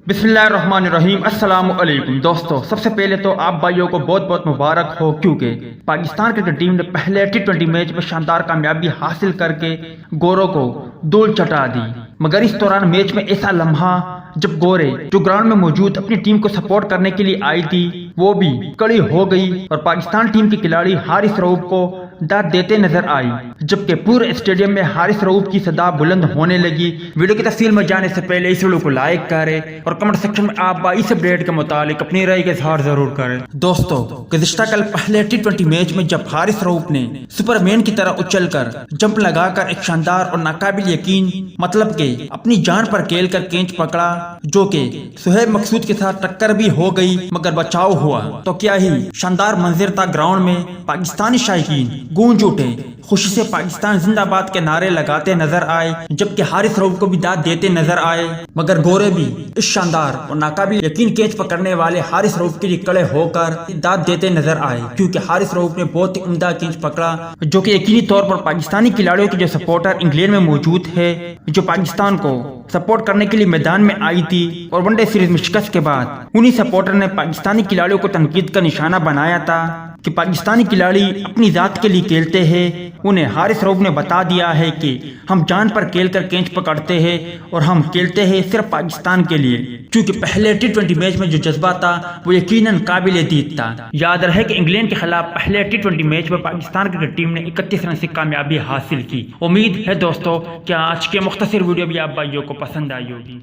بسم اللہ الرحمن الرحیم۔ السلام علیکم دوستو، سب سے پہلے تو آپ بھائیوں کو بہت بہت مبارک ہو، کیونکہ پاکستان کرکٹ ٹیم نے پہلے ٹی20 میچ میں شاندار کامیابی حاصل کر کے گوروں کو دھول چٹا دی۔ مگر اس دوران میچ میں ایسا لمحہ جب گورے جو گراؤنڈ میں موجود اپنی ٹیم کو سپورٹ کرنے کے لیے آئی تھی وہ بھی کڑی ہو گئی اور پاکستان ٹیم کے کھلاڑی حارث رؤوف کو داد دیتے نظر آئی، جبکہ پورے اسٹیڈیم میں حارث رؤوف کی صدا بلند ہونے لگی۔ ویڈیو کی تفصیل میں جانے سے پہلے اس ویڈیو کو لائک کریں اور کمنٹ سیکشن میں آپ اس اپڈیٹ کے متعلق اپنی رائے کا اظہار ضرور کریں۔ دوستو، گزشتہ کل پہلے ٹی20 میچ میں جب حارث رؤوف نے سپر مین کی طرح اچھل کر جمپ لگا کر ایک شاندار اور ناقابل یقین مطلب کہ اپنی جان پر کھیل کر کینچ پکڑا، جو کہ سہیب مقصود کے ساتھ ٹکر بھی ہو گئی مگر بچاؤ ہوا، تو کیا ہی شاندار منظر تھا۔ گراؤنڈ میں پاکستانی شائقین گونج اٹھے، خوشی سے پاکستان زندہ باد کے نعرے لگاتے نظر آئے، جبکہ حارث رؤوف کو بھی داد دیتے نظر آئے، مگر گورے بھی اس شاندار اور ناقابل یقین کیچ پکڑنے والے حارث رؤوف کے لیے کڑے ہو کر داد دیتے نظر آئے، کیونکہ حارث رؤوف نے بہت ہی عمدہ کیچ پکڑا، جو کہ یقینی طور پر پاکستانی کھلاڑیوں کے جو سپورٹر انگلینڈ میں موجود ہے، جو پاکستان کو سپورٹ کرنے کے لیے میدان میں آئی تھی اور ون ڈے سیریز میں شکست کے بعد انہی سپورٹر نے پاکستانی کھلاڑیوں کو تنقید کا نشانہ بنایا تھا کہ پاکستانی کھلاڑی اپنی ذات کے لیے کھیلتے ہیں۔ انہیں حارث رؤوف نے بتا دیا ہے کہ ہم جان پر کھیل کر کینچ پکڑتے ہیں اور ہم کھیلتے ہیں صرف پاکستان کے لیے، کیونکہ پہلے ٹی20 میچ میں جو جذبہ تھا وہ یقیناً قابل دید تھا۔ یاد رہے کہ انگلینڈ کے خلاف پہلے ٹی20 میچ میں پاکستان کرکٹ ٹیم نے 31 رن سے کامیابی حاصل کی۔ امید ہے دوستو کہ آج کے مختصر ویڈیو بھی آپ بھائیوں کو پسند آئی ہوگی۔